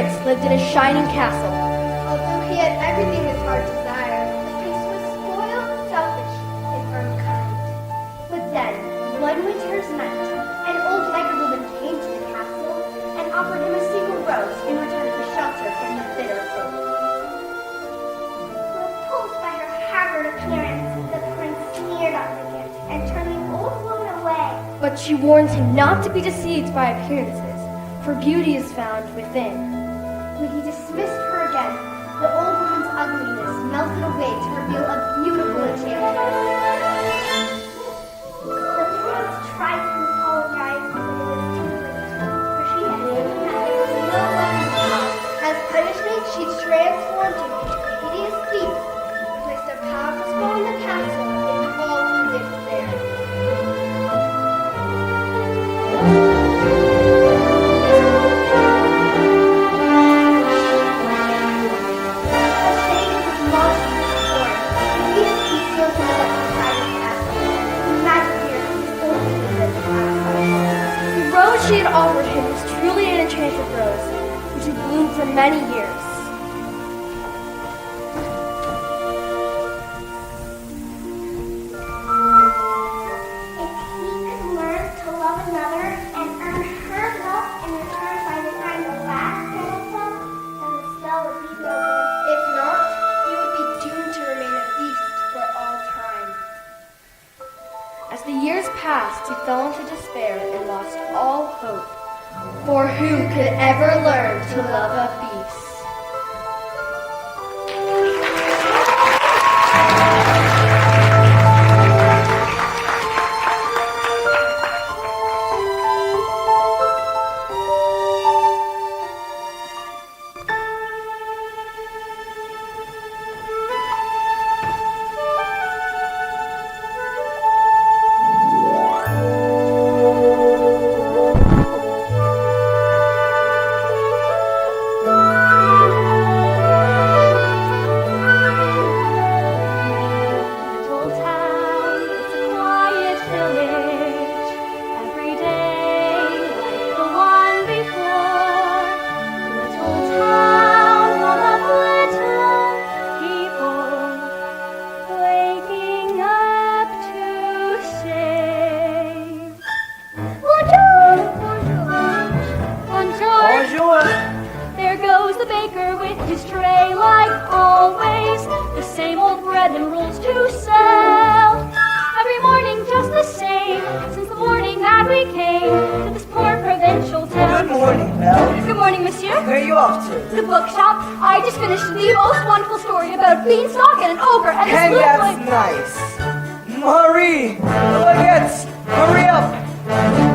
prince lived in a shining castle. Although he had everything his heart desired, the prince was spoiled, selfish, and unkind. But then, one winter's night, an old beggar woman came to the castle and offered him a single rose in return for shelter from the bitter cold. Repulsed by her haggard appearance, the prince sneered at the gift and turned the old woman away. But she warns him not to be deceived by appearances, for beauty is found within. When he dismissed her again, the old woman's ugliness melted away to reveal a beautiful enchantress. The prince tried to apologize, but it was too late, for she had no weapon. As punishment, she transformed him into a hideous beast, placed a powerful spell in the castle, and all who lived there. She had offered him was truly an enchanted rose, which had bloomed for many years. If he could learn to love another and earn her love in return by the time the last spell fell, then the spell would be broken. If not, he would be doomed to remain a beast for all time. As the years passed, he fell into despair and lost all hope. For who could ever learn to love a beast? There goes the baker with his tray, like always. The same old bread and rolls to sell. Every morning just the same, since the morning that we came to this poor provincial town. Good morning, Belle. Good morning, monsieur. Where are you off to? The bookshop. I just finished the most wonderful story about a beanstalk and an ogre and this And little that's boy. nice. Marie, baguettes, hurry up.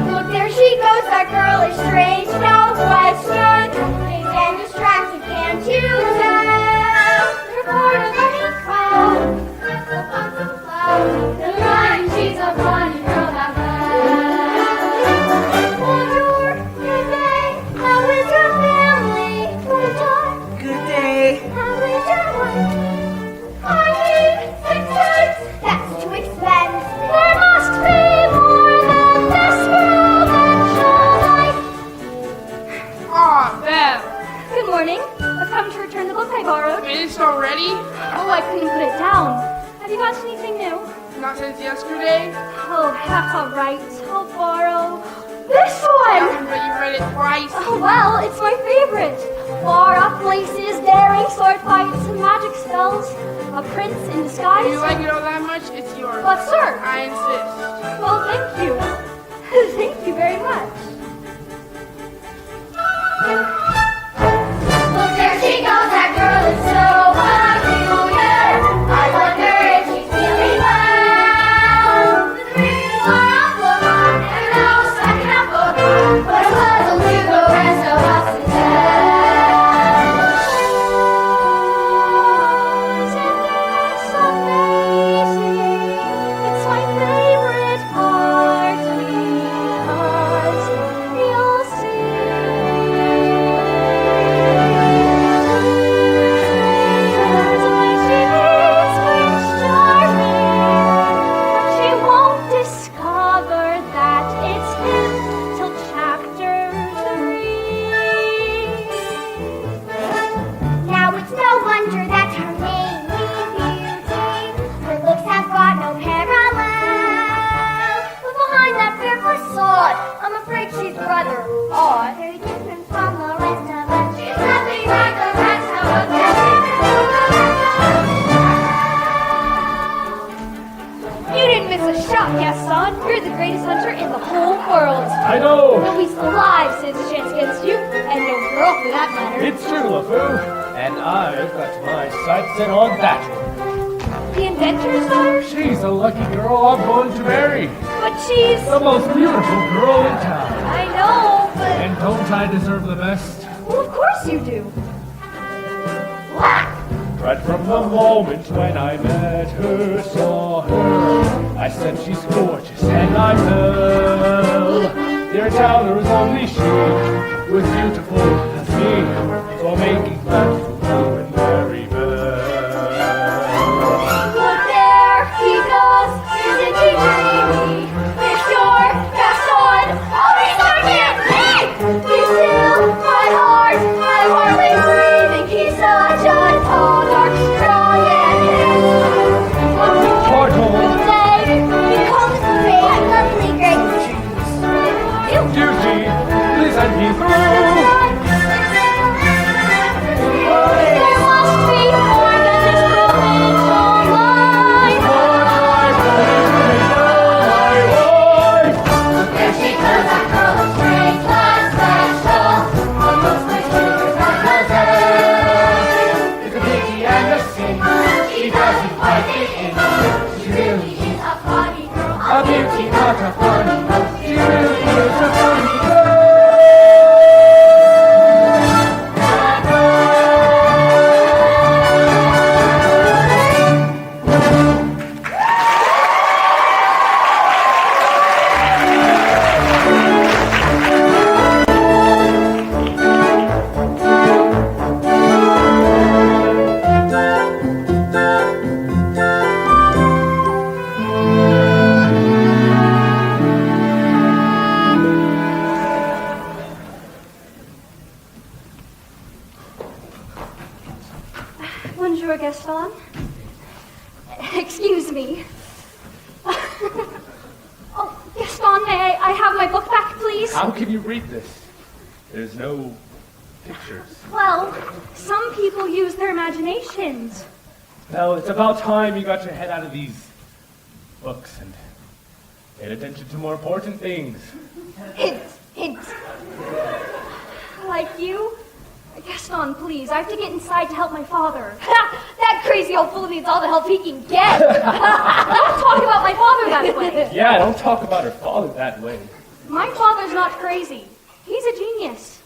Look, there she goes, that girl is strange, no question. Confused and distracted, can't you tell? You're part of any crowd. That's a fun to cloud. The line, she's a funny girl that Bonjour, good day. How is your family? Bonjour. Good day. How is your wife? I need 6 cents. That's too expensive. There must be more than this world and show life. Aw, Bev, Good morning. I've come to return the book I borrowed. finished already? Oh, I couldn't put it down. Have you got anything new? Not since yesterday? Oh, that's all right. I'll borrow this one. Yeah, but you read it twice. Oh, well, it's my favorite. Far off places, daring sword fights, and magic spells. A prince in disguise. If you like it all that much, it's yours. But, sir. I insist. Well, thank you. Thank you very much. Look, there she goes, that girl is so peculiar. I wonder if she's feeling well. The dreams are off the mark, and no second up book. But a puzzle to the rest of us to tell. Isn't this amazing? It's my favorite part because You didn't miss a shot, Gaston. You're the greatest hunter in the whole world. I know. Nobody's alive stands a chance against you, and no girl for that matter. It's true, LeFou. And I've got my sights set on that one. The inventor's daughter? She's a lucky girl I'm going to marry. But she's... The most beautiful girl in town. I know, but... And don't I deserve the best? Well, of course you do. Right from the moment when I met her, saw her, I said she's gorgeous and I fell. Dear Towler is only she, was beautiful as me, so making plans to you and Mary Bell. Look there, he goes, isn't he dreamy? It's your Gaston, always forgive me! He's still my heart hardly breathing. He's such a tall, dark, strong, and handsome. Turtle, He calls me a lovely great duty, please let me through. There must be more than this provincial line. There she goes, that girl is great, class special. Almost my sister's mademoiselle. It's a pity and a sin, she doesn't quite fit in. She really She's a funny girl. a beauty, not a funny. She really is a funny girl. Bonjour, Gaston. Excuse me. Oh, Gaston, may I have my book back, please? How can you read this? There's no pictures. Well, some people use their imaginations. Well, it's about time you got your head out of these books and paid attention to more important things. Hint, hint. Like you? Gaston, please. I have to get inside to help my father. That crazy old fool needs all the help he can get. Don't talk about my father that way. Yeah, don't talk about her father that way. My father's not crazy. He's a genius.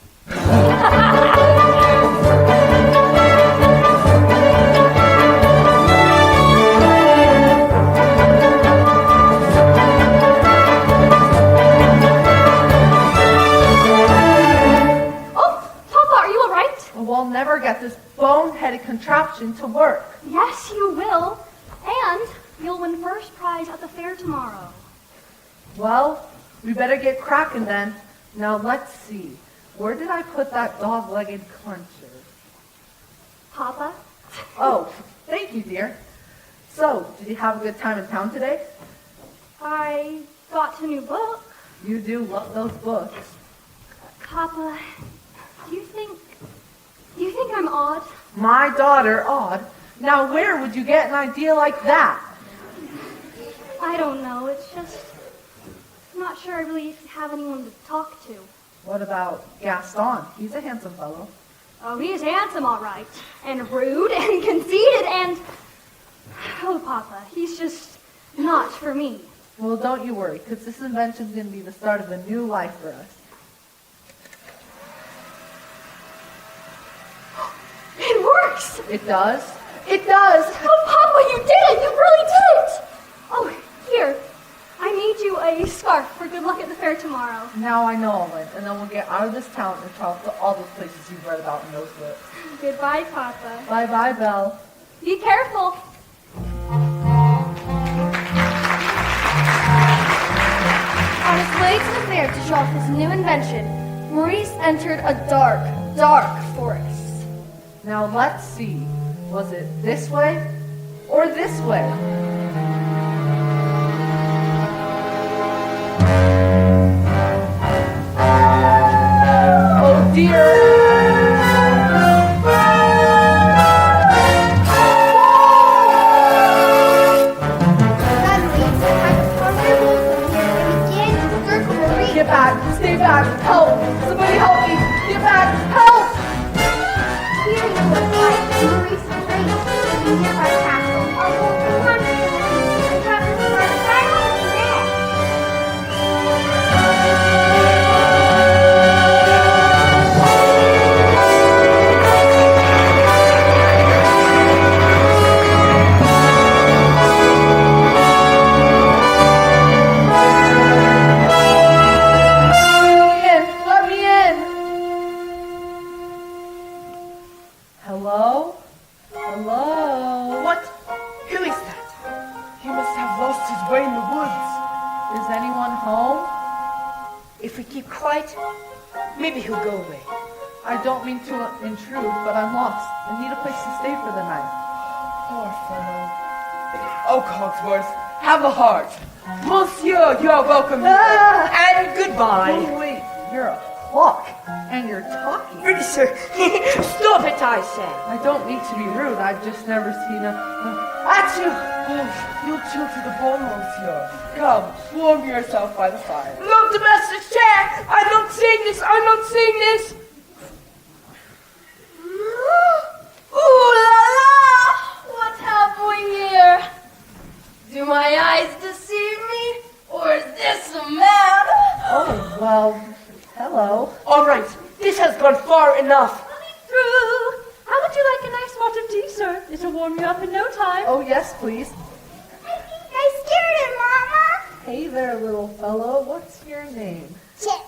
We'll never get this boneheaded contraption to work. Yes, you will. And you'll win first prize at the fair tomorrow. Well, we better get cracking then. Now let's see. Where did I put that dog-legged clencher? Papa? Oh, thank you, dear. So, did you have a good time in town today? I got a new book. You do love those books. Papa, do you think I'm odd? My daughter, odd. Now where would you get an idea like that? I don't know. It's just... I'm not sure I really have anyone to talk to. What about Gaston? He's a handsome fellow. Oh, he is handsome, all right. And rude and conceited and... Oh, Papa, he's just not for me. Well, don't you worry, because this invention's going to be the start of a new life for us. It works! It does? It does! Oh, Papa, you did it! You really did it! Oh, here. I made you a scarf for good luck at the fair tomorrow. Now I know, Owen, and then we'll get out of this town and travel to all those places you've read about in those books. Goodbye, Papa. Bye-bye, Belle. Be careful. On his way to the fair to show off his new invention, Maurice entered a dark, dark forest. Now let's see. Was it this way or this way? Oh dear! Suddenly, back! Help! Somebody help me! Get back! Help! Here you look like Maurice Grace in the nearby castle. Oh, come on, the trappers are right on the neck. Let me in! Hello? Hello? What? Who is that? He must have lost his way in the woods. Is anyone home? If we keep quiet, maybe he'll go away. I don't mean to intrude, but I'm lost. I need a place to stay for the night. Poor fellow. Oh, Cogsworth, have a heart. Monsieur, you are welcome here. And goodbye. Oh, wait, you're a clock, and you're talking. Pretty sure. Stop it, I say. I don't mean to be rude, I've just never seen a... Achoo! Oh, you'll chill to the bone, monsieur. Come, warm yourself by the fire. Look, the master's chair! I'm not seeing this! I'm not seeing this! Ooh la la! What have we here? Do my eyes deceive me? Or is this a man? Oh, well, hello. All right, this has gone far enough. Through. How would you like a nice pot of tea, sir? It'll warm you up in no time. Oh, yes, please. I scared him, Mama. Hey there, little fellow. What's your name? Chip.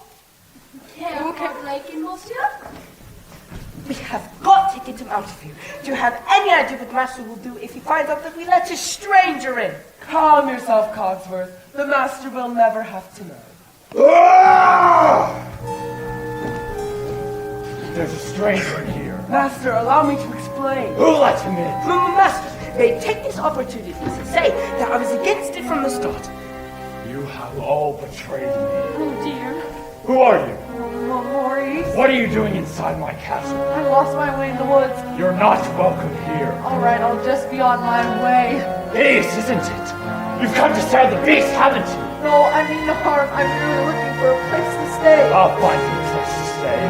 Can we like it, monsieur? We have got to get him out of here. Do you have any idea what Master will do if he finds out that we let a stranger in? Calm yourself, Cogsworth. The Master will never have to know. There's a stranger in here. Master, allow me to explain. Who let him in? Master, they take this opportunity to say that I was against it from the start. You have all betrayed me. Oh, dear. Who are you? Maurice. What are you doing inside my castle? I lost my way in the woods. You're not welcome here. All right, I'll just be on my way. This isn't it. You've come to stab the beast, haven't you? No, I mean no harm. I'm really looking for a place to stay. I'll find you a place to stay.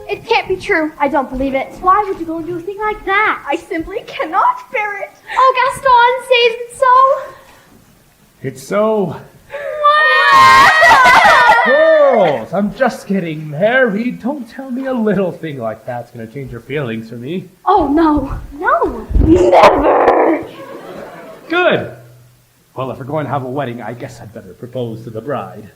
It can't be true. I don't believe it. Why would you go and do a thing like that? I simply cannot bear it. Oh, Gaston says It's so... Girls, I'm just getting married. Don't tell me a little thing like that's gonna change your feelings for me. Oh, no. No. Never. Good. Well, if we're going to have a wedding, I guess I'd better propose to the bride.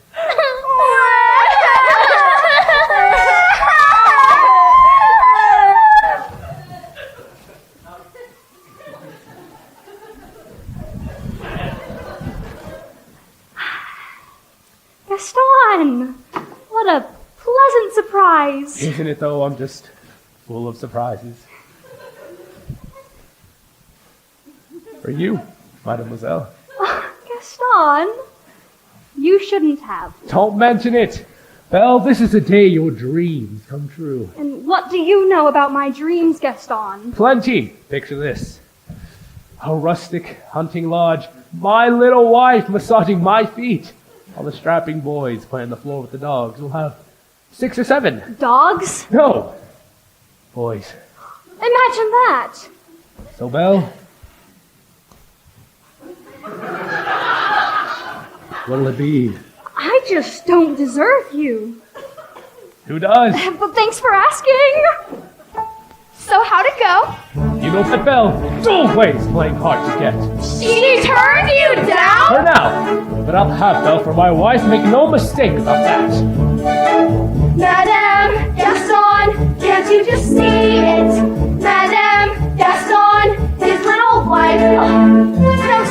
Gaston! What a pleasant surprise. Isn't it, though? I'm just full of surprises. For you, mademoiselle. Oh, Gaston, you shouldn't have. Don't mention it. Belle, this is the day your dreams come true. And what do you know about my dreams, Gaston? Plenty. Picture this. A rustic hunting lodge, my little wife massaging my feet, while the strapping boys play on the floor with the dogs. We'll have 6 or 7. Dogs? No. Boys. Imagine that. So, Belle? What'll it be? I just don't deserve you. Who does? But thanks for asking. So how'd it go? You know that, Belle? It's always playing hard to get. She turned you down? For now. But I'll have Belle for my wife. Make no mistake about that. Madame Gaston, can't you just see it? Madame Gaston, his little wife. No, sir,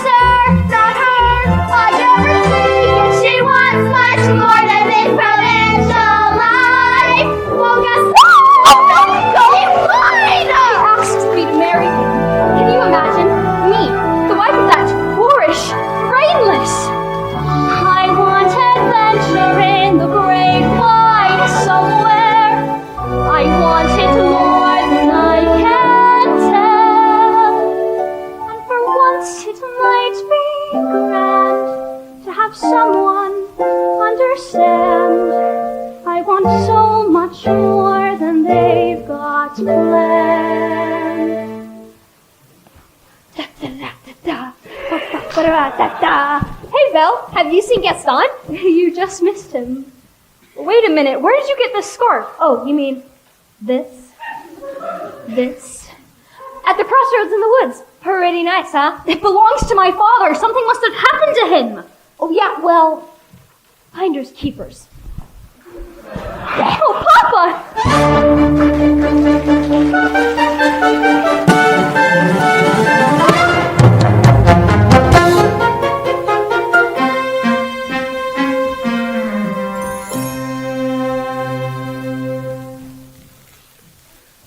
Da-da-da-da-da. Hey, Belle, have you seen Gaston? You just missed him. Wait a minute, where did you get this scarf? Oh, you mean this? This? At the crossroads in the woods. Pretty nice, huh? It belongs to my father. Something must have happened to him. Oh, yeah, well, finders keepers. Oh, Papa!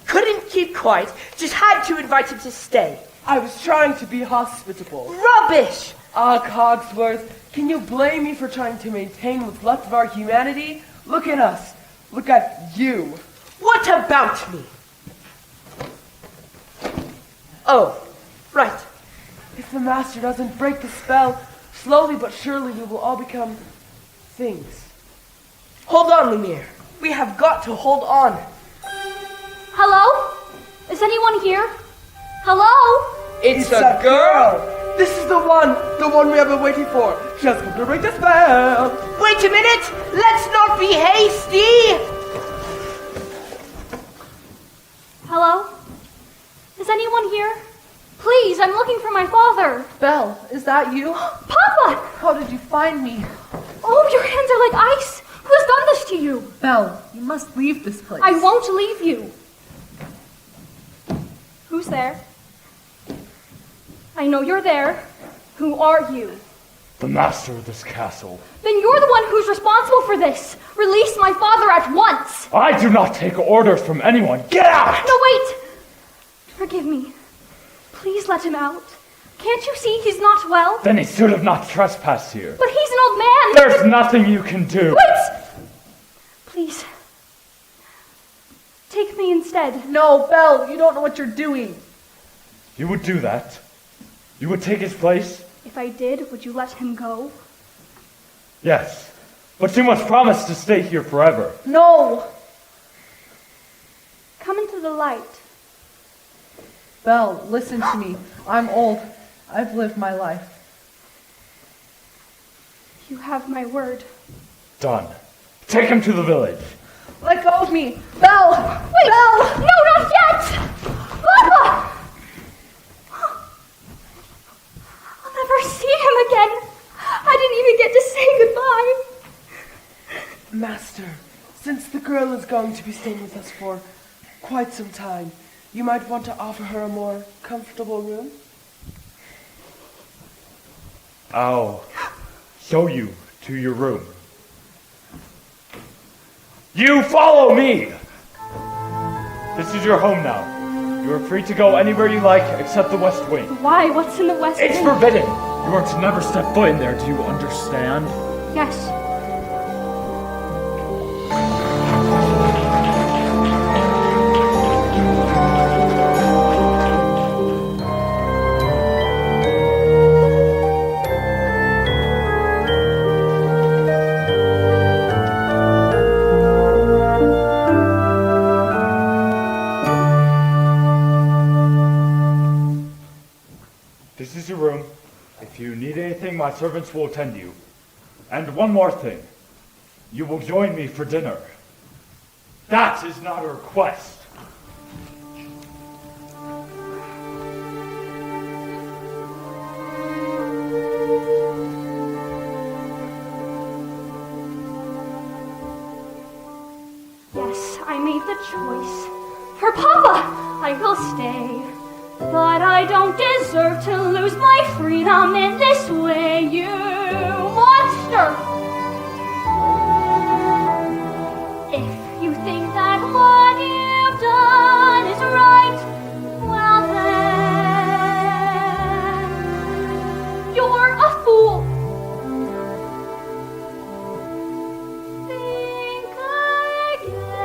Couldn't keep quiet, just had to invite him to stay. I was trying to be hospitable. Rubbish! Ah, Cogsworth, can you blame me for trying to maintain what's left of our humanity? Look at us. Look at you. What about me? Oh, right. If the Master doesn't break the spell, slowly but surely we will all become things. Hold on, Lumiere. We have got to hold on. Hello? Is anyone here? Hello? It's a girl! This is the one we have been waiting for. She has come to break the spell. Wait a minute! Let's not be hasty! Hello? Is anyone here? Please, I'm looking for my father. Belle, is that you? Papa! How did you find me? Oh, your hands are like ice. Who has done this to you? Belle, you must leave this place. I won't leave you. Who's there? I know you're there. Who are you? The master of this castle. Then you're the one who's responsible for this. Release my father at once. I do not take orders from anyone. Get out! No, wait. Forgive me. Please let him out. Can't you see he's not well? Then he should have not trespassed here. But he's an old man. There's nothing you can do. Wait! Please. Take me instead. No, Belle, you don't know what you're doing. You would do that? You would take his place? If I did, would you let him go? Yes. But you must promise to stay here forever. No! Come into the light. Belle, listen to me. I'm old. I've lived my life. You have my word. Done. Take him to the village. Let go of me! Belle! Wait! Belle! No, not yet! Papa! I'll never see him again. I didn't even get to say goodbye. Master, since the girl is going to be staying with us for quite some time, you might want to offer her a more comfortable room? I'll show you to your room. You follow me! This is your home now. You are free to go anywhere you like except the West Wing. Why? What's in the West It's Wing? forbidden! You are to never step foot in there, do you understand? Yes. This is your room. If you need anything, my servants will attend you. And one more thing. You will join me for dinner. That is not a request. Yes, I made the choice. For Papa, I will stay. But I don't deserve to lose my freedom in this way, you monster! If you think that what you've done is right, well then, you're a fool. Think again.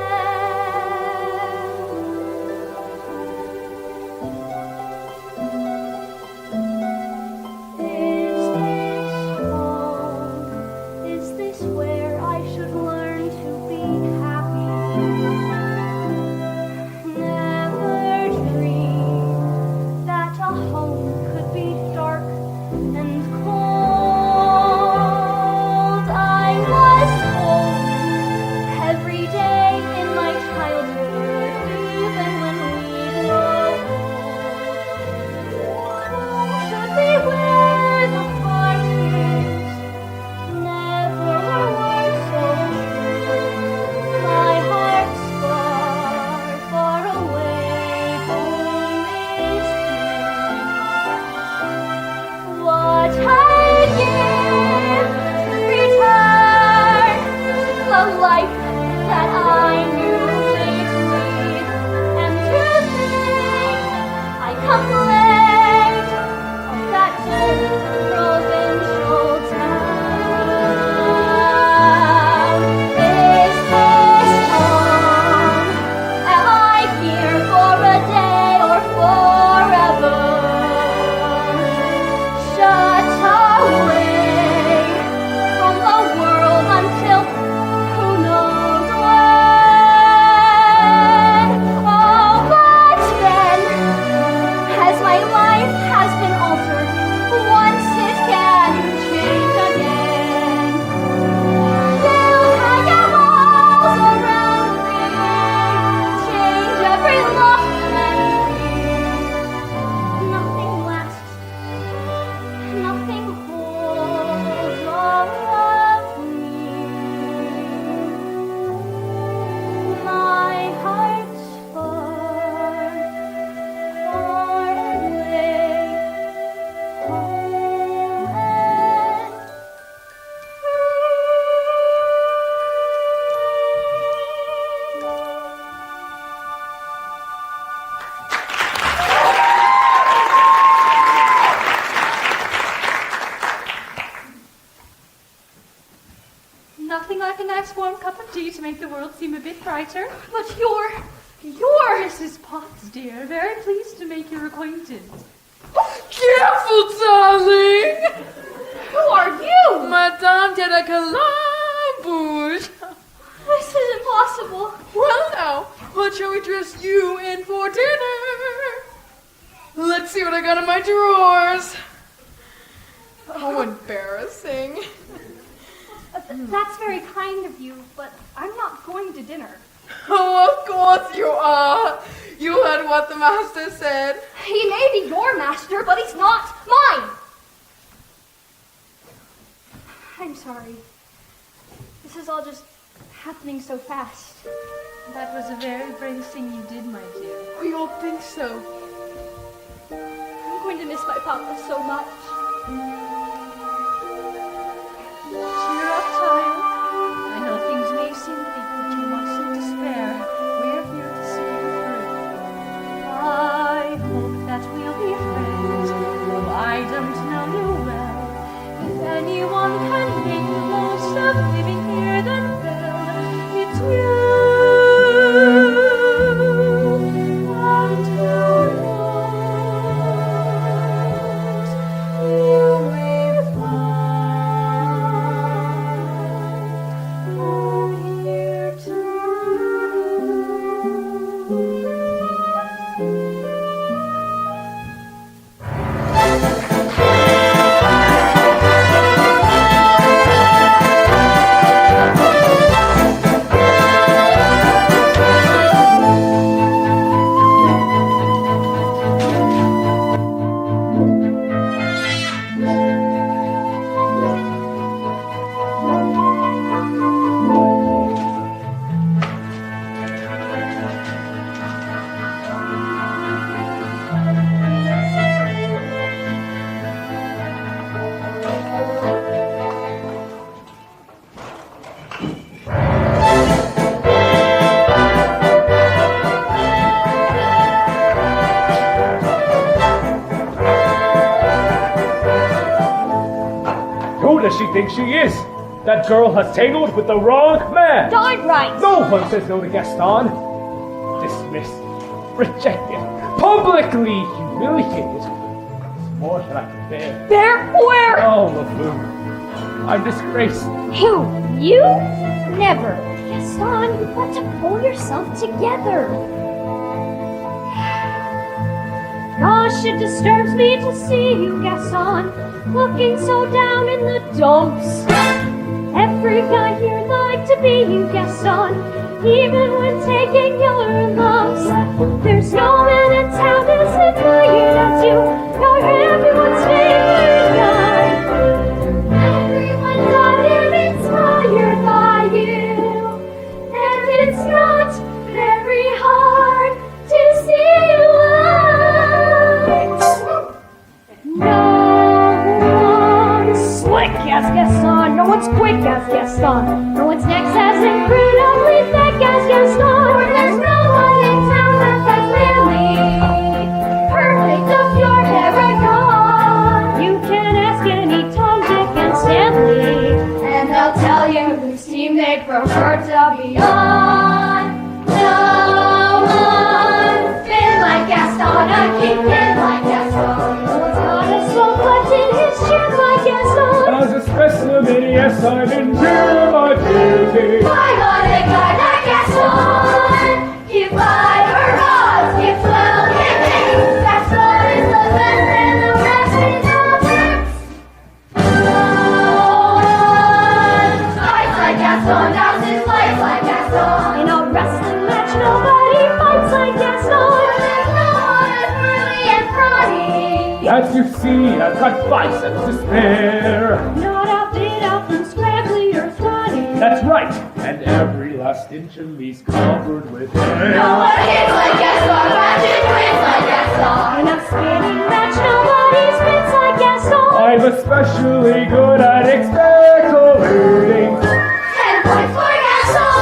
Is this home? nice warm cup of tea to make the world seem a bit brighter? But you're Mrs. Potts, dear. Very pleased to make your acquaintance. Careful, darling! Who are you? Madame de la Calambouche. This is impossible. Well, now, what shall we dress you in for dinner? Let's see what I got in my drawers. Oh, embarrassing. That's very kind of you, but I'm not going to dinner. Oh, of course you are. You heard what the master said. He may be your master, but he's not mine. I'm sorry. This is all just happening so fast. That was a very brave thing you did, my dear. We all think so. I'm going to miss my papa so much. Cheer up, child. I know things may seem bleak, but you mustn't despair. We're here to see you through. I hope that we'll be friends, though I don't know you well. If anyone can make the most of living here, then well, it's you. And who knows, you may find home here too. Who does she think she is? That girl has tangled with the wrong man. Darn right! No one says no to Gaston. Dismissed, rejected, publicly humiliated. It's more than I can bear. Bear where? Oh, LeFou, I'm disgraced. Who? You? Never. Gaston, you've got to pull yourself together. Gosh, it disturbs me to see you, Gaston, looking so down in the dumps. Every guy here like to be you, Gaston, even when taking your lumps. There's no man in town as admired as you. You're everyone's favorite guy. Everyone got him inspired by you. And it's not very hard to see why. No one's slick as Gaston. No one's quick as Gaston. No one's next as incredibly thick as Gaston. For there's no one in town that's as manly, perfect of your hair and gone. You can ask any Tom, Dick, and Stanley, and they'll tell you whose team they prefer to be on. No one's been like Gaston, a kingpin like Gaston. No one's got a soul left in his chin like Gaston. As a specimen, yes, I'm in fear, my beauty. Why not a guy like Gaston? Give 5 hurrahs, give 12 hip-hits. Gaston is the best and the rest is all tricks. No one fights like Gaston, doubts his life like Gaston. In a wrestling match, nobody fights like Gaston. There's no one as burly and brawny. As you see, I've got biceps to spare. Not outdid, out from scraggly or scrawny. That's right, and every last inch of me's covered with hair. No one hits like Gaston, magic wins like Gaston. In a spinning match, nobody spins like Gaston. I'm especially good at expectorating. 10 points for Gaston.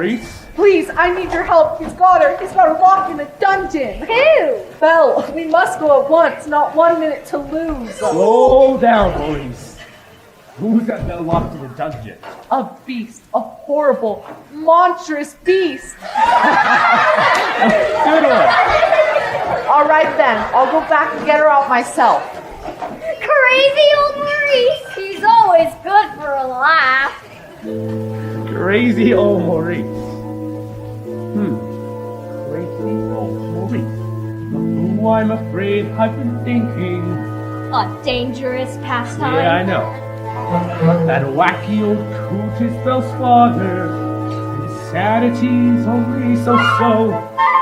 Maurice. Please, I need your help. He's got her. He's got her locked in a dungeon. Who? Belle, we must go at once. Not 1 minute to lose. Slow down, Maurice. Who's got Belle locked in a dungeon? A beast. A horrible, monstrous beast. Good one. All right then. I'll go back and get her out myself. Crazy old Maurice. He's always good for a laugh. Crazy old Maurice. Crazy old Maurice. Of who I'm afraid I've been thinking. A dangerous pastime. Yeah, I know. That wacky old coot is Belle's father. His sanity's only so-so.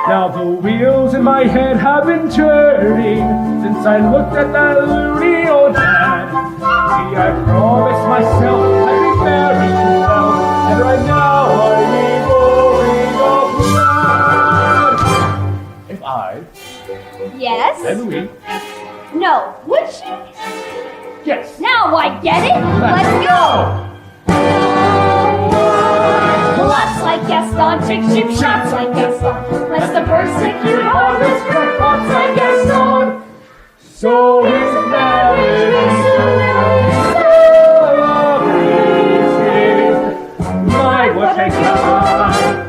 Now the wheels in my head have been turning since I looked at that loony old dad. See, I promised myself I'd be married to Belle, and right now I'm going glad. If I Yes? and we, No. Would she? yes. Now I get it. Let's go. Lots like Gaston, chick ship shots like Gaston. Let's the persecute harvest crackpots like Gaston. So his marriage celebrated. My, what a guy.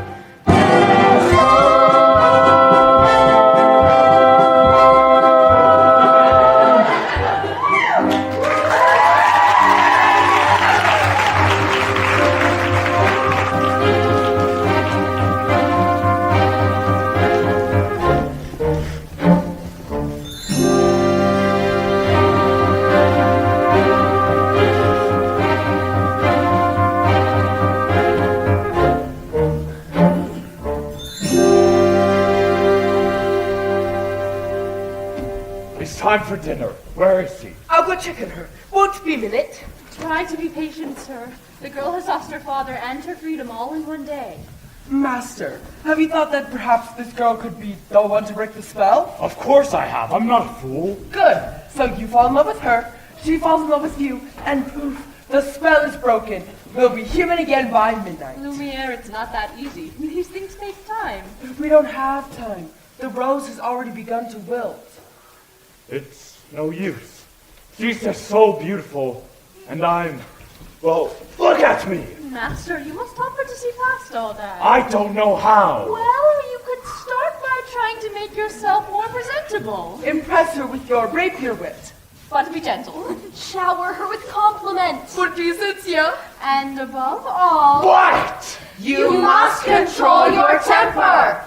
It's time for dinner. Where is he? I'll go check on her. Won't be a minute. Try to be patient, sir. The girl has lost her father and her freedom all in one day. Master, have you thought that perhaps this girl could be the one to break the spell? Of course I have. I'm not a fool. Good. So you fall in love with her, she falls in love with you, and poof, the spell is broken. We'll be human again by midnight. Lumiere, it's not that easy. These things take time. But we don't have time. The rose has already begun to wilt. It's no use. She's just so beautiful, and well, look at me. Master, you must help her to see past all that. I don't know how. Well, you could start by trying to make yourself more presentable. Impress her with your rapier wit. But be gentle. Shower her with compliments. But Jesus, yeah. And above all... What? You must control your temper.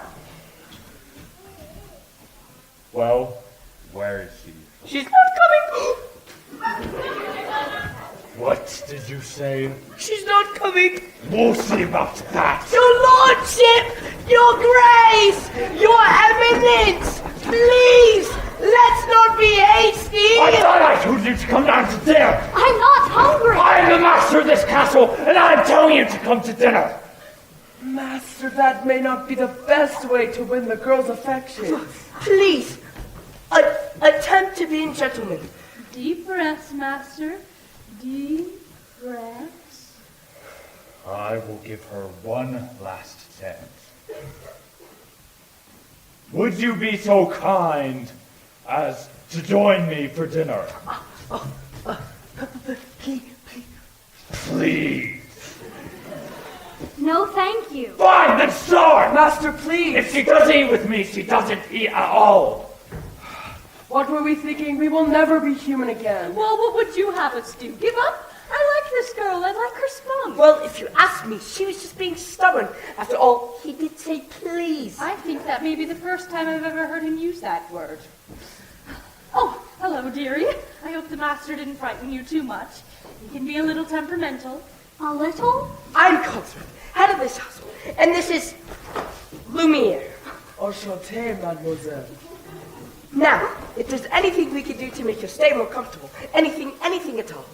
Well, where is she? She's not coming. What did you say? She's not coming. We'll see about that. Your lordship, your grace, your eminence, please, let's not be hasty. I thought I told you to come down to dinner. I'm not hungry. I am the master of this castle, and I'm telling you to come to dinner. Master, that may not be the best way to win the girl's affection. Please, attempt to be a gentleman. Deep breaths, Master. Deep breaths. I will give her one last chance. Would you be so kind as to join me for dinner? Please. No, thank you. Fine, then starve! Master, please. If she does eat with me, she doesn't eat at all. What were we thinking? We will never be human again. Well, what would you have us do? Give up? I like this girl. I like her spunk. Well, if you ask me, she was just being stubborn. After all, he did say please. I think that may be the first time I've ever heard him use that word. Oh, hello, dearie. I hope the master didn't frighten you too much. He can be a little temperamental. A little? I'm Cogsworth, head of this household, and this is Lumiere. Enchanté, mademoiselle. Now, if there's anything we can do to make you stay more comfortable, anything at all,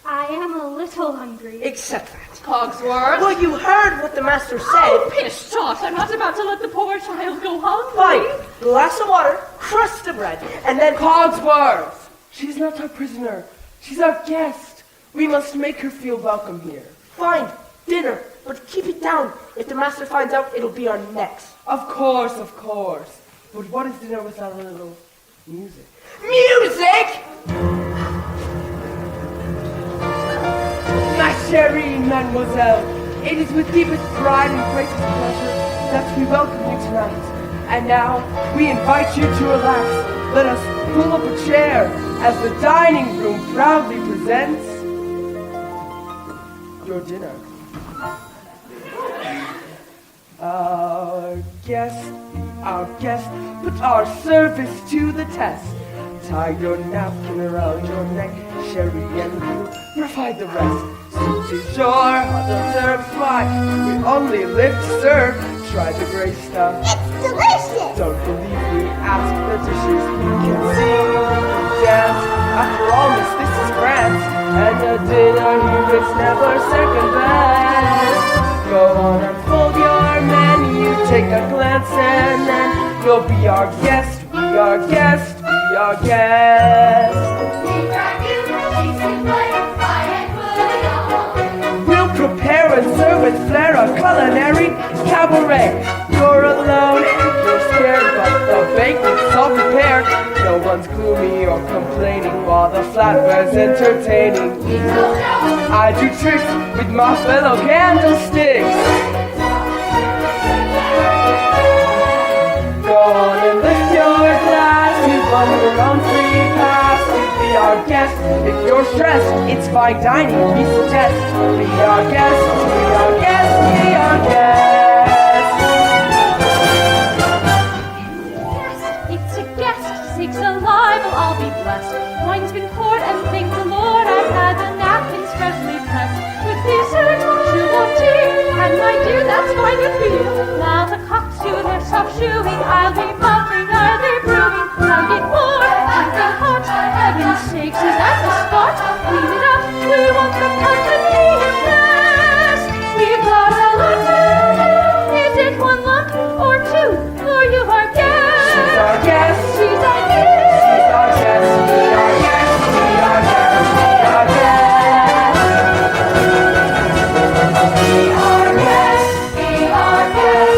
I am a little hungry. except that. Cogsworth. Well, you heard what the master said. Oh, pish, Tot, I'm not about to let the poor child go hungry. Fine, glass of water, crust of bread, and then Cogsworth! She's not our prisoner. She's our guest. We must make her feel welcome here. Fine, dinner, but keep it down. If the master finds out, it'll be our necks. Of course, of course. But what is dinner without a little music? Music! Ma chère mademoiselle, it is with deepest pride and greatest pleasure that we welcome you tonight. And now, we invite you to relax. Let us pull up a chair as the dining room proudly presents your dinner. Our guest, put our service to the test. Tie your napkin around your neck, sherry and we'll provide the rest. Soup du jour, hors d'oeuvres, wine. We only live to serve. Try the great stuff. It's delicious! Don't believe we ask the dishes. We can sing, we can dance. After all, miss, this is France. And a dinner here is never second best. Go on and fold your menu, take a glance and then you'll be our guest, be our guest, be our guest. We'll prepare and serve with flair a culinary cabaret. You're alone, you're scared, but the banquet's all prepared. No one's gloomy or complaining while the flatware's entertaining. I do tricks with my fellow candlesticks. Go on and lift your glass. You've won your own free pass to be our guest. If you're stressed, it's fine dining we suggest. Be our guest, be our guest, be our guest. It's a guest, sakes alive, well, I'll be blessed. Wine's been poured and thank the Lord I've had the napkins freshly pressed. With dessert, sugar tea, and my dear, that's fine with me. Now the cocks do their soft shoeing, I'll be muffing, I'll be brewing. I'll get more, I'll be hot, heaven's sakes, is that the spot? Clean it up, we want the company impressed. We've got a lot to do, is it one lump or two? For you are guest. She's our guest. She's our guest. She's our guest. Be our guest. Be our guest. Be our guest. Be our guest. Be our guest.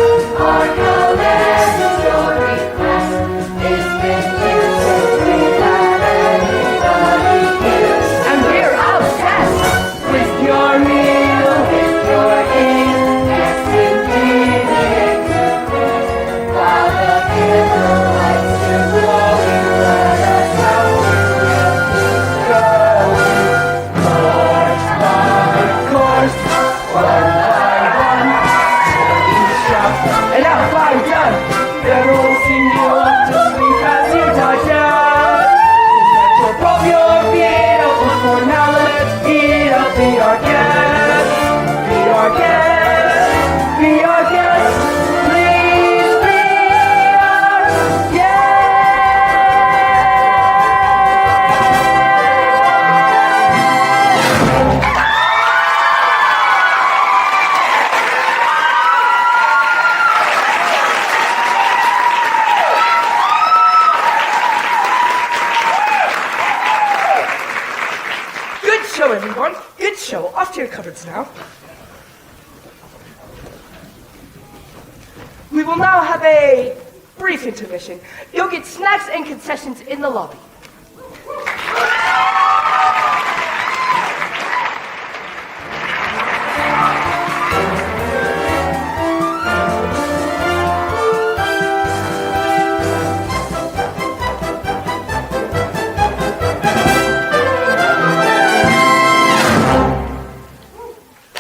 Our guest is your request. It's been years since we've had anybody here. And we're obsessed with your meal, with your ease. Yes, indeed, it's a quiz. While the giver likes to blow, let us know Go. Course by course, one by one, till each shot, and out by done. Then we'll sing you up to sleep as you die down. Just rub your feet up before now let's eat up. Be our guest, be our guest, be our guest. Please be our guest. Good show, everyone. Good show. Off to your cupboards now. We will now have a brief intermission. You'll get snacks and concessions in the lobby.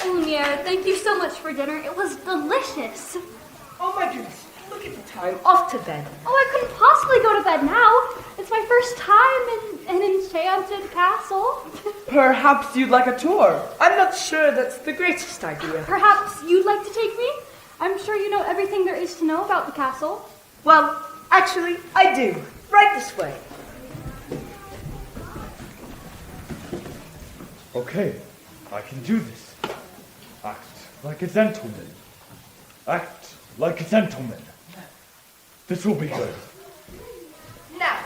Lumiere, thank you so much for dinner. It was delicious. Oh my goodness. Look at the time. Off to bed. Oh, I couldn't possibly go to bed now. It's my first time in an enchanted castle. Perhaps you'd like a tour. I'm not sure that's the greatest idea. Perhaps you'd like to take me? I'm sure you know everything there is to know about the castle. Well, actually, I do. Right this way. Okay, I can do this. Act like a gentleman. Act like a gentleman. This will be good. Now,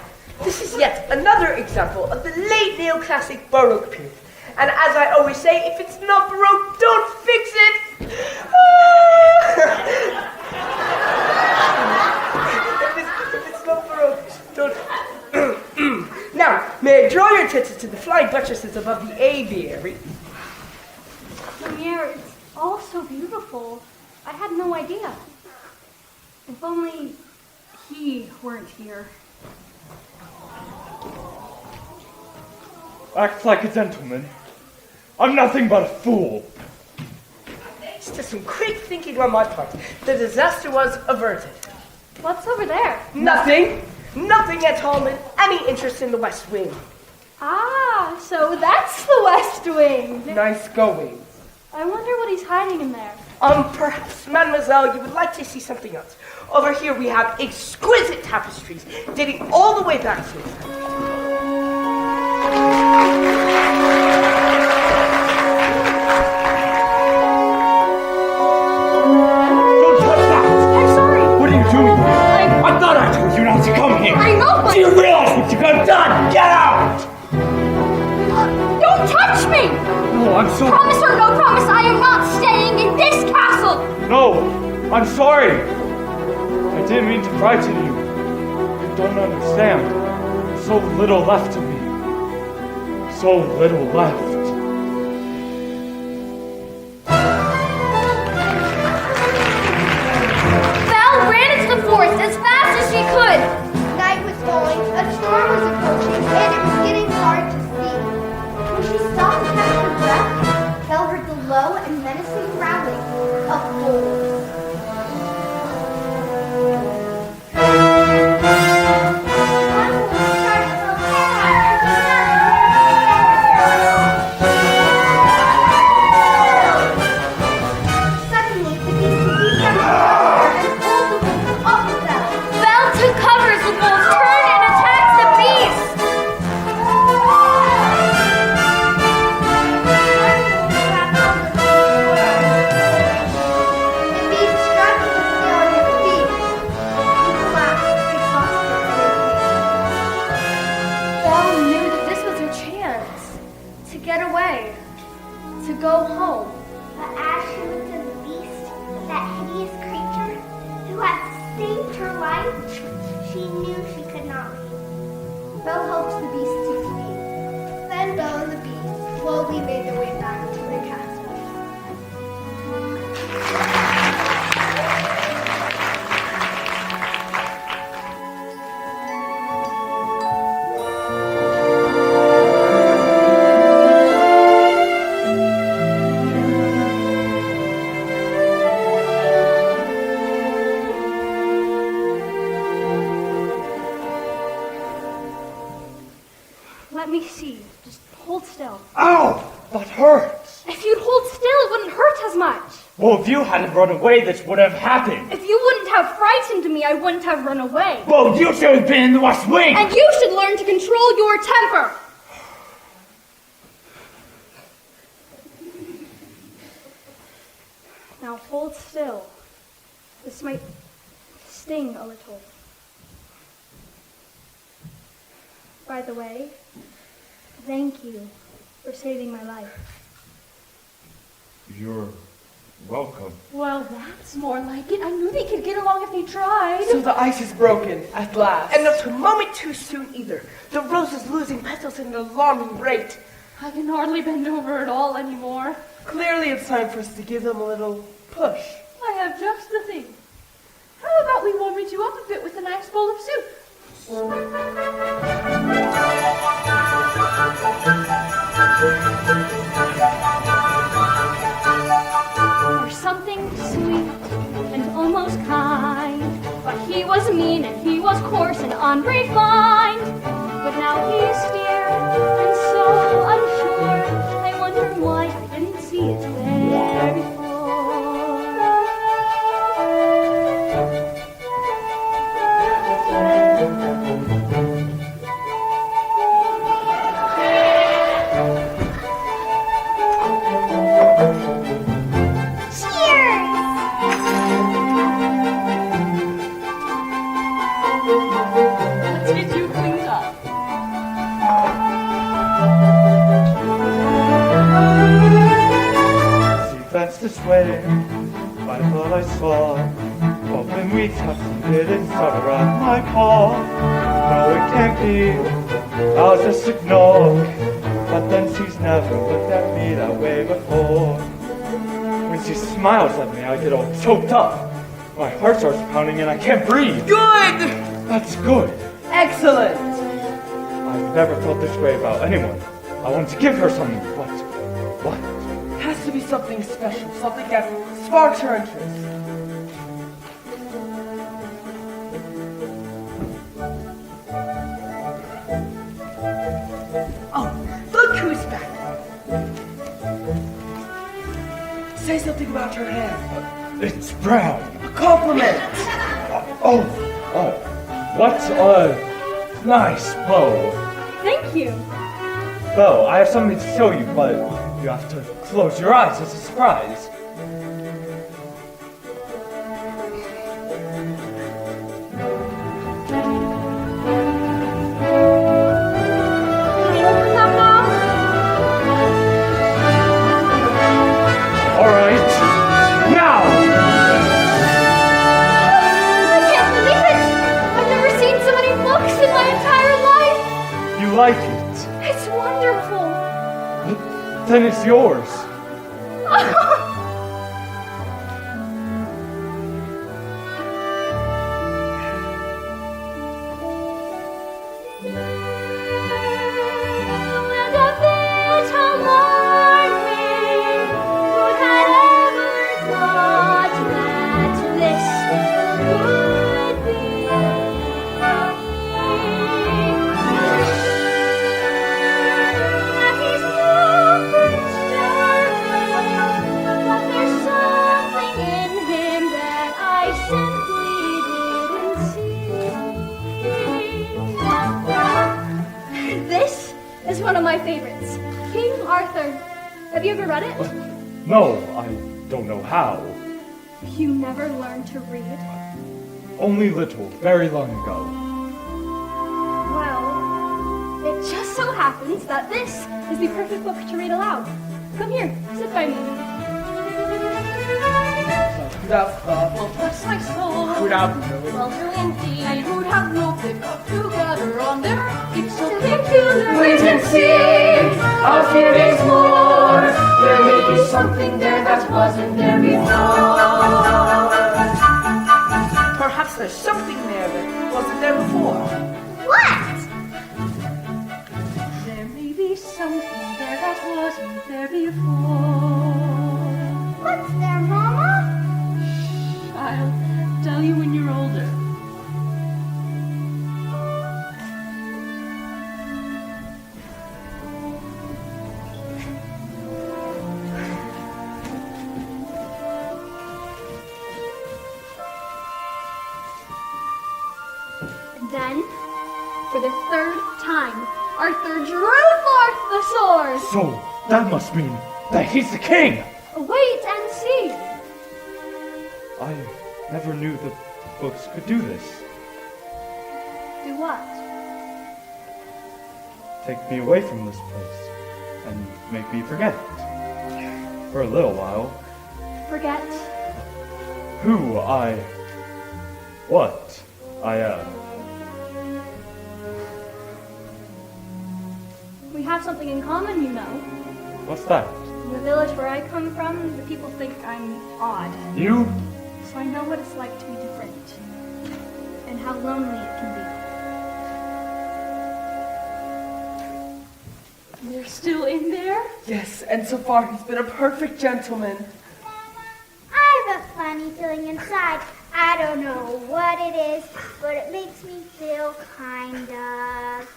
this is yet another example of the late neoclassic Baroque period. And as I always say, if it's not broke, don't fix it. if it's not broke, don't. Now, may I draw your attention to the flying buttresses above the aviary? Lumiere, it's all so beautiful. I had no idea. If only he weren't here. Act like a gentleman. I'm nothing but a fool. Thanks to some quick thinking on my part, the disaster was averted. What's over there? Nothing. Nothing at all in any interest in the West Wing. Ah, so that's the West Wing. Nice going. I wonder what he's hiding in there. Perhaps, mademoiselle, you would like to see something else. Over here we have exquisite tapestries dating all the way back to Don't touch that! I'm sorry. What are you doing here? I thought I told you not to come here. I know, but Do you realize what you could have done? Get out! don't touch me! No, I'm so... Promise or no promise, I am not staying in this castle! No, I'm sorry. I didn't mean to frighten you. You don't understand. So little left of me. So little left. Val ran into the forest as fast as she could. Night was falling, a storm was approaching, and it was getting hard to see. When she stopped to catch her breath, Belle heard the low and menacing growling of wolves. Suddenly, the beast leaped out of the water and pulled the wolves off of Belle. Val took cover as the wolves turned and attacked the beast. The beast struggled to stay on his feet. He collapsed, exhausted and in pain. Belle knew that this was her chance to get away, to go home. But as she looked at the beast, that hideous creature who had saved her life, she knew she could not leave. Belle helped the beast to flee. Then Belle and the beast slowly made their way back to the castle. Let me see. Just hold still. Ow! That hurts. If you'd hold still, it wouldn't hurt as much. Well, if you hadn't run away, this would have happened. If you wouldn't have frightened me, I wouldn't have run away. Well, you should have been in the West Wing. And you should learn to control your temper. Now hold still. This might sting a little. By the way, thank you for saving my life. You're welcome. Well, that's more like it. I knew they could get along if they tried. So the ice is broken at last. And not a moment too soon either. The rose is losing petals at an alarming rate. I can hardly bend over at all anymore. Clearly it's time for us to give them a little push. I have just the thing. How about we warm you up a bit with a nice bowl of soup? Or something sweet and almost kind. But he was mean and he was coarse and unrefined. But now he's dear and so unsure. I wonder why I didn't see it there before. Did you this way. I thought I saw bubbling wheat hid inside around my paw. No, it can't be. I'll just ignore. But then she's never looked at me that way before. When she smiles at me, I get all choked up. My heart starts pounding and I can't breathe. Good! That's good. Excellent! I've never felt this way about anyone. I want to give her something, but what? Has to be something special, something that sparks her interest. Oh, look who's back. Say something about her hair. It's brown. A compliment. What a nice bow. Thank you. Bo, I have something to show you, but you have to close your eyes as a surprise. All right, now! I can't believe it! I've never seen so many books in my entire life! You like it? It's wonderful! Then it's yours. And a bit alarming, who had ever thought that this would be? That he's different, but there's something in him that I simply didn't see. This is one of my favorites, King Arthur. Have you ever read it? No, I don't know how. You never learned to read? Only little, very long ago. Well, it just so happens that this is the perfect book to read aloud. Come here, sit by me. Bless my soul. Who'd have Well, true indeed. And who'd have known they've got together on their feet so peculiar. Wait and see. A few days more, there may be something there that wasn't there before. Perhaps there's something there that wasn't there before. What? There may be something there that wasn't there before. What's there, Mama? I'll tell you when you're older. Then, for the third time, Arthur drew forth the sword. So, that must mean that he's the king! Wait and see. I never knew the books could do this. Do what? Take me away from this place and make me forget. For a little while, Forget. what I am. We have something in common, you know. What's that? In the village where I come from, the people think I'm odd. You? So I know what it's like to be different. And how lonely it can be. You're still in there? Yes, and so far he's been a perfect gentleman. I have a funny feeling inside. I don't know what it is, but it makes me feel kind of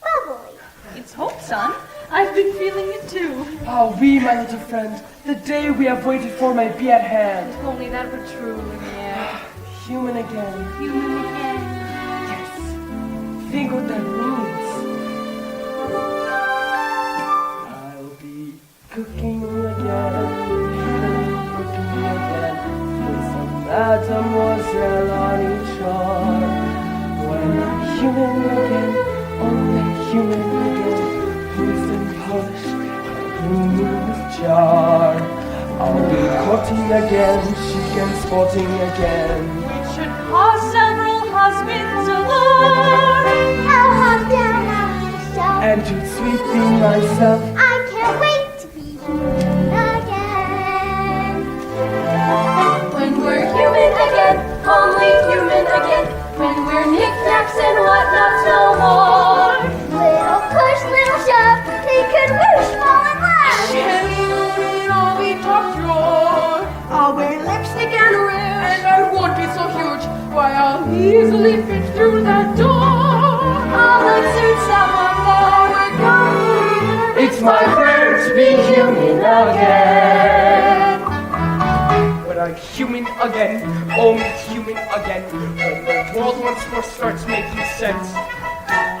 bubbly. It's hope, son. I've been feeling it too. Oh, we, my little friend, the day we have waited for may be at hand. If only that were true, yeah. Human again. Human again. Yes. Think what that means. I'll be cooking again, cooking again, with some mademoiselle on each arm. When I'm human again, only human again, who's in polished aluminum jar. I'll be courting again, chic and sporting again. Which should cause several husbands allure. I'll hop down off the shelf. And to sweeping myself. I can't wait to be human again. When we're human again, only human again. When we're knickknacks and whatnots no more. Little push, little shove, they could whoosh, fall in love. And I'll be top drawer. I'll wear lipstick and red, and I won't be so huge. Why, I'll easily fit through that door. I'll exert someone while we're gone. It's my prayer to be human again. When I'm human again, only human again. When the world once more starts making sense.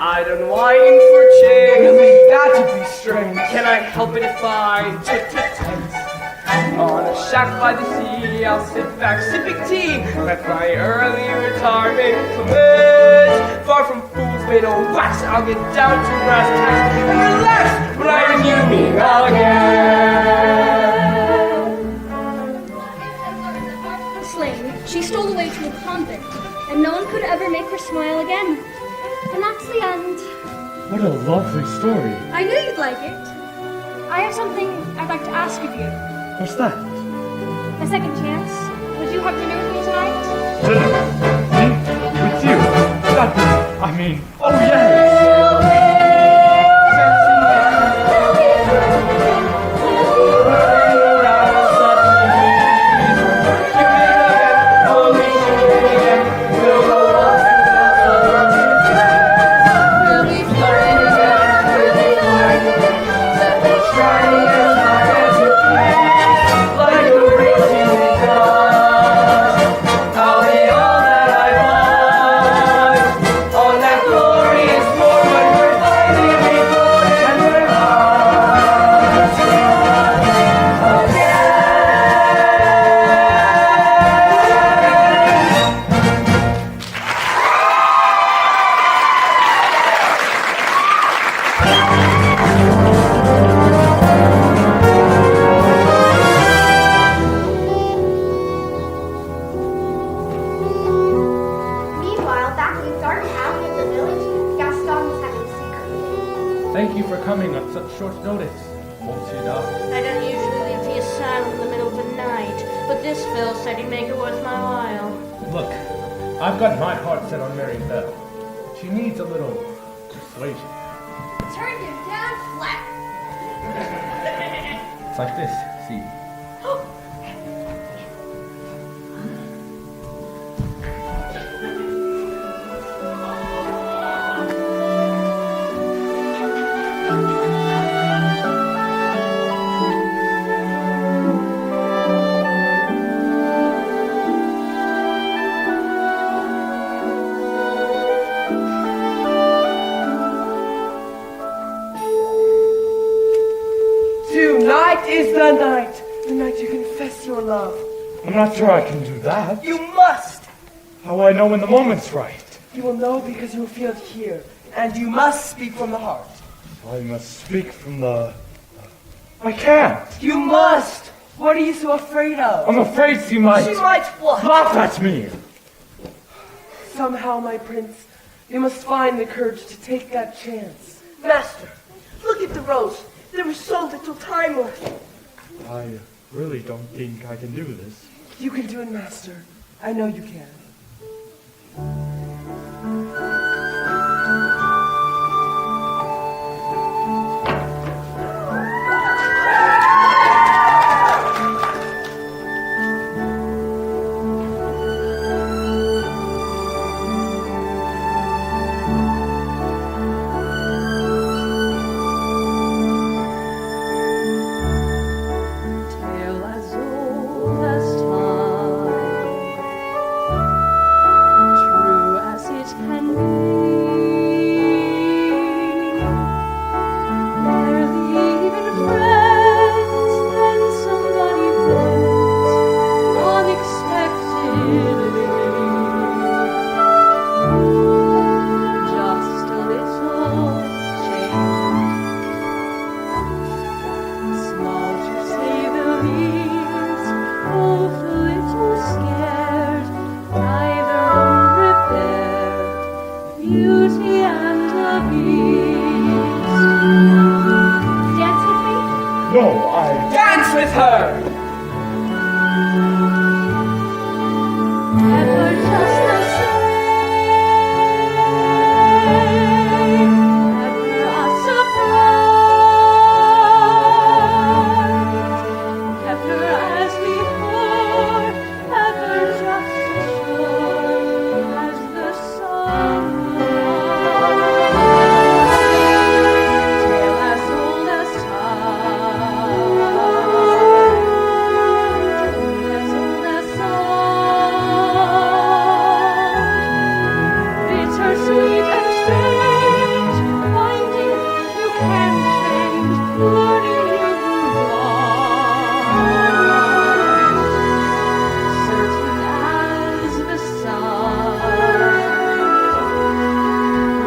I don't whine for change. Really, that'd be strange. Can I help it if I tense? On a shack by the sea, I'll sit back sipping tea. Let my early retirement commence. Far from fools made of wax, I'll get down to brass tacks and relax when I'm human again. Slain, she stole away to a convent, and no one could ever make her smile again. And that's the end. What a lovely story. I knew you'd like it. I have something I'd like to ask of you. What's that? A second chance. Would you have dinner with me tonight? Me? With you? That, I mean, oh yes! Meanwhile, back in the dark alley of the village, Gaston was having a secret meeting. Thank you for coming on such short notice, Monsieur Doc. I don't usually leave the asylum in the middle of the night, but this fellow said he'd make it worth my while. Look, I've got my heart set on marrying Belle. She needs a little persuasion. Turned him down flat. It's like this, see? Tonight is the night. The night you confess your love. I'm not sure I can do that. You must. How will I know when the moment's right? You will know because you will feel it here. And you must speak from the heart. I must speak from the... I can't. You must. What are you so afraid of? I'm afraid she might... She might what? laugh at me. Somehow, my prince, you must find the courage to take that chance. Master, look at the rose. There is so little time left. I really don't think I can do this. You can do it, Master. I know you can. Tale as old as time, true dance with her! Ever just the same, ever a surprise, kept her as before, ever just as sure as the sunrise, tale as old as time, as old as song. Bittersweet and strange, finding you can change, learning you wrong. Certain as the sun,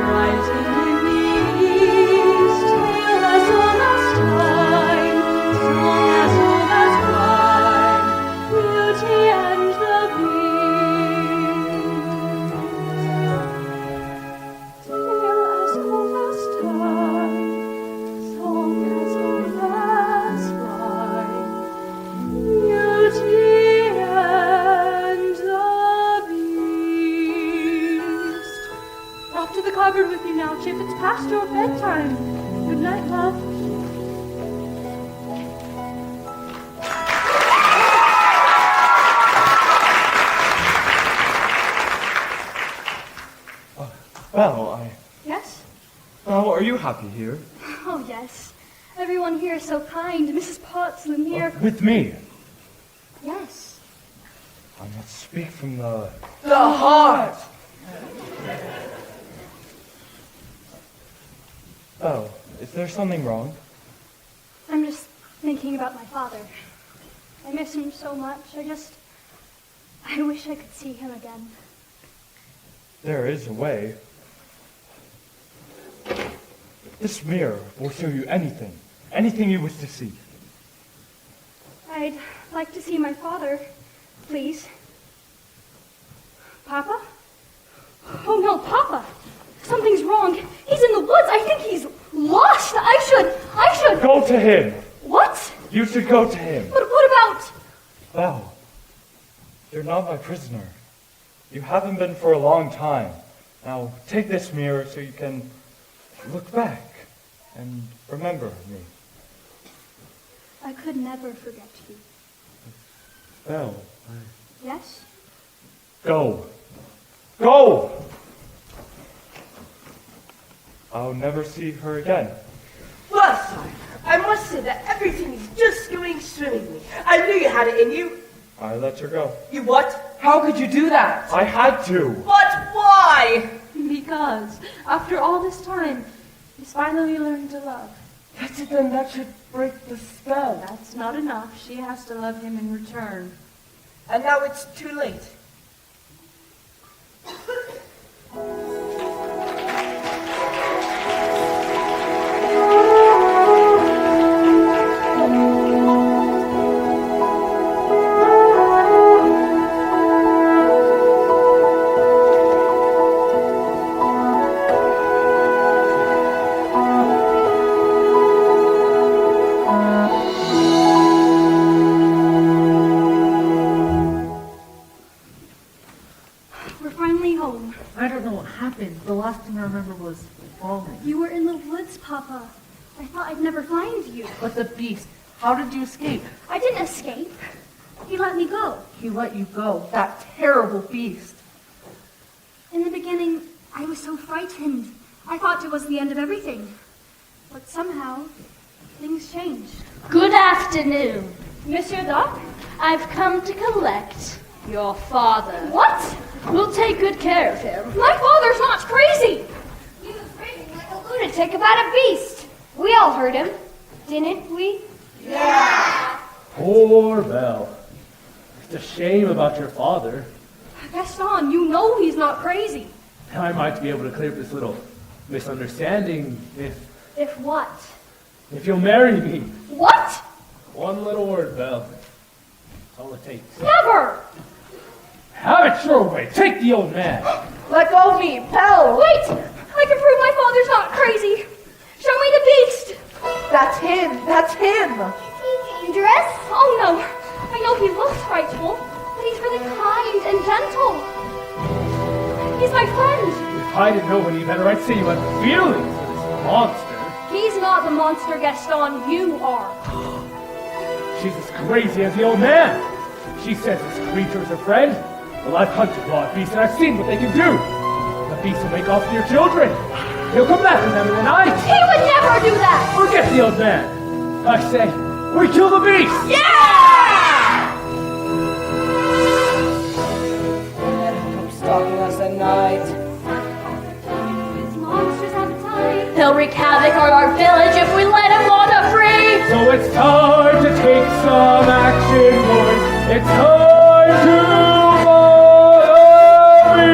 rising in the east, tale as old as time, song as old as rhyme, beauty and the beast. Tale as old as time, song as old as rhyme, beauty and the beast. Off to the cupboard with you now, Chip. It's past your bedtime. Good night, love. Belle, Yes? Belle, are you happy here? Oh, yes. Everyone here is so kind. Mrs. Potslam here. With me? Yes. I must speak from the... The heart! Belle, is there something wrong? I'm just thinking about my father. I miss him so much. I wish I could see him again. There is a way. This mirror will show you anything. Anything you wish to see. I'd like to see my father, please. Papa? Oh no, Papa! Something's wrong. He's in the woods. I think he's lost. I should. Go to him. What? You should go to him. But what about? Belle, you're not my prisoner. You haven't been for a long time. Now take this mirror so you can look back and remember me. I could never forget you. Belle, Yes? go. Go! I'll never see her again. Well, sire, I must say that everything is just going swimmingly. I knew you had it in you. I let her go. You what? How could you do that? I had to. But why? Because after all this time, he's finally learned to love. That's it then, that should break the spell. That's not enough. She has to love him in return. And now it's too late. We're finally home. I don't know what happened. The last thing I remember was falling. You were in the woods, Papa. I thought I'd never find you. But the beast, how did you escape? I didn't escape. He let me go. He let you go. That terrible beast. In the beginning, I was so frightened. I thought it was the end of everything. But somehow, things changed. Good afternoon. Monsieur Doc? I've come to collect your father. What? We'll take good care of him. My father's not crazy! He was raving like a lunatic about a beast. We all heard him, didn't we? Poor Belle. It's a shame about your father. Gaston, you know he's not crazy. I might be able to clear up this little misunderstanding If what? if you'll marry me. What? One little word, Belle. That's all it takes. Never! Have it your way. Take the old man. Let go of me, Belle! Wait! I can prove my father's not crazy. Show me the beast. That's him. That's him. dangerous? Oh no, I know he looks frightful, but he's really kind and gentle. He's my friend. If I didn't know any better, I'd say you had feelings for this monster. He's not the monster, Gaston. You are. She's as crazy as the old man. She says this creature is her friend. Well, I've hunted wild beasts and I've seen what they can do. The beasts will make off with your children. He'll come back with them in the night. He would never do that. Forget the old man. I say, we kill the beast. Yeah! Let him come stalking us at night. This monster's appetite. He'll wreak havoc on our village if we let him wander free. So it's time to take some action, boys. It's time to follow me.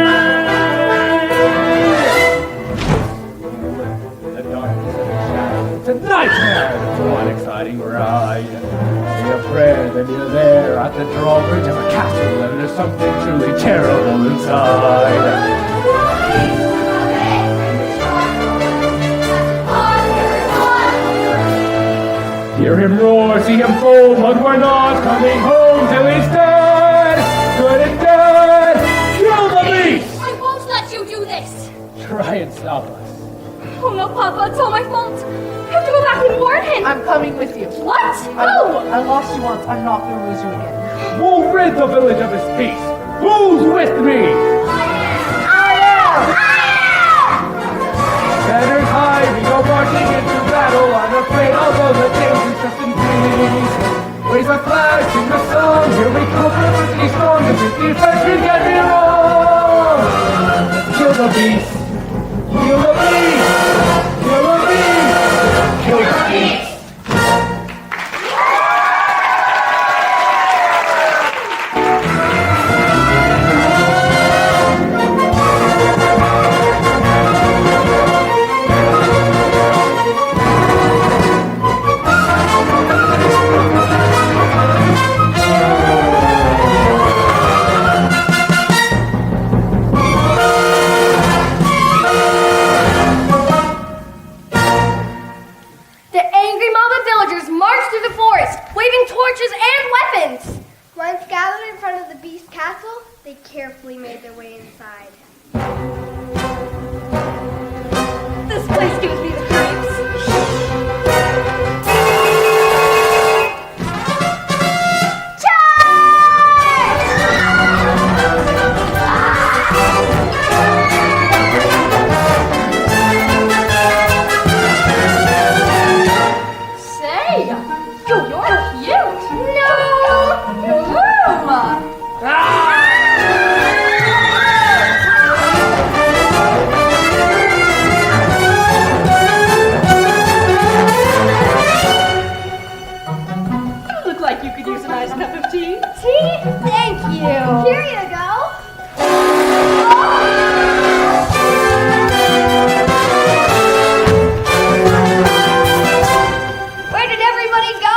The darkness and the shadows. It's a nightmare. It's one exciting ride. Say a prayer, then you're there at the drawbridge of a castle, and there's something truly terrible inside. Hear him roar, see him foam, but we're not coming home till he's dead! Good and dead! Kill the beast! I won't let you do this. Try and stop us. Oh no, Papa, it's all my fault. I have to go back and warn him. I'm coming with you. What? I lost you once. I'm not going to lose you again. We'll rid the village of his beast! Who's with me? Banners high, we go marching into battle, unafraid, although the dangers just increase. Raise a flag, sing a song, here we come, perfectly strong, if it's defense, we get me wrong. Kill the beast, kill the beast, kill the beast, kill the beast. torches and weapons. Once gathered in front of the beast castle, they carefully made their way inside. This place gives me the creeps. Thank you. Here you go. Where did everybody go?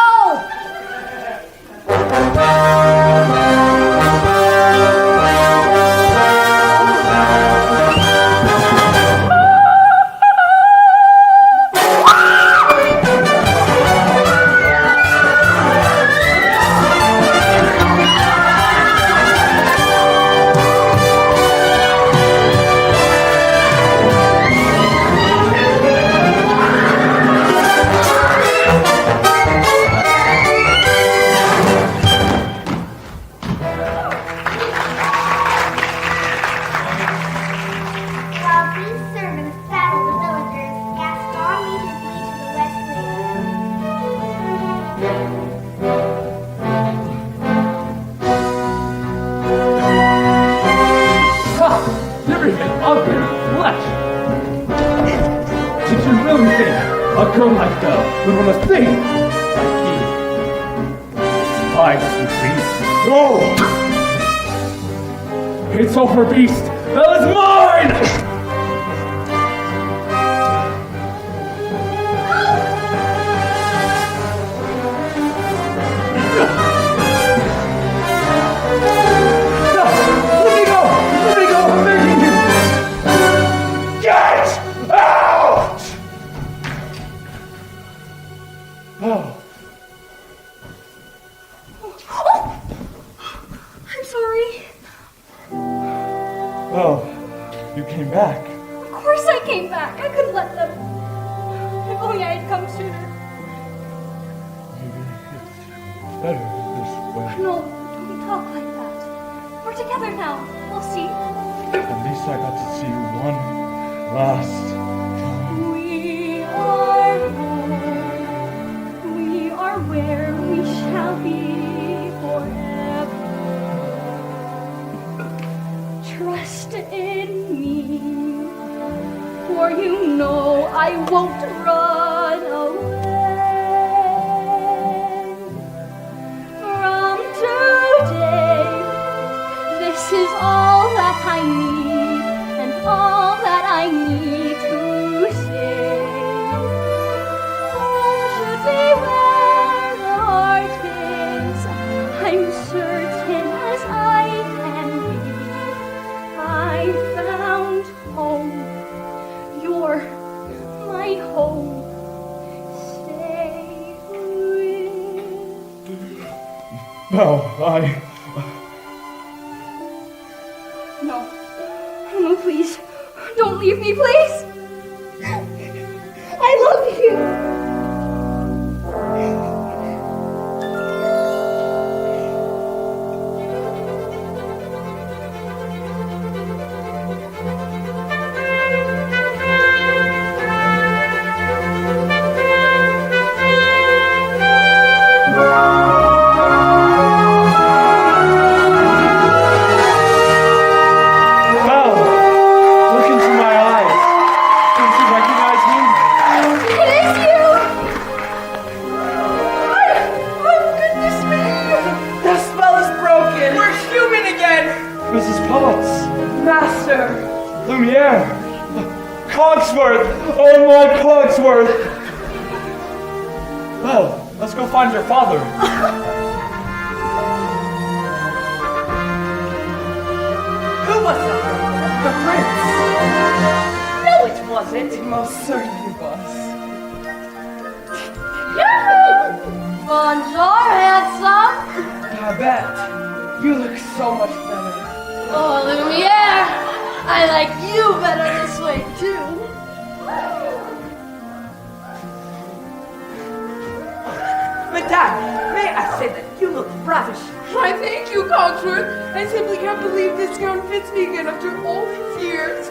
It's over, beast! That is mine! No! Let me go! Let me go! I'm begging you! Get out! Oh. back. Of course I came back. I couldn't let them. If only I had come sooner. Maybe it's better this way. No, don't talk like that. We're together now. We'll see. At least I got to see you one last. We are born. We are where we shall be forever. Trust in me, for you know I won't run away. From today, this is all that I need, and all that I need to say. Home should be where the heart is. I'm certain as I can be. I found home. You're my home. Stay with. No, No, please. Don't leave me, please. I love you. Belle, look into my eyes. Don't you recognize me? It is you. Oh, goodness me. The spell is broken. We're human again. Mrs. Potts, Master. Lumiere, Cogsworth. Oh my Cogsworth. Well, let's go find your father. Who was it? The prince. No, it wasn't. It most certainly was. Bonjour, handsome. Babette, you look so much better. Oh, Lumiere. I like you better this way, too. Madame, may I say that you look ravish. I thank you, Cogsworth. I simply can't believe this gown fits me again after all these years.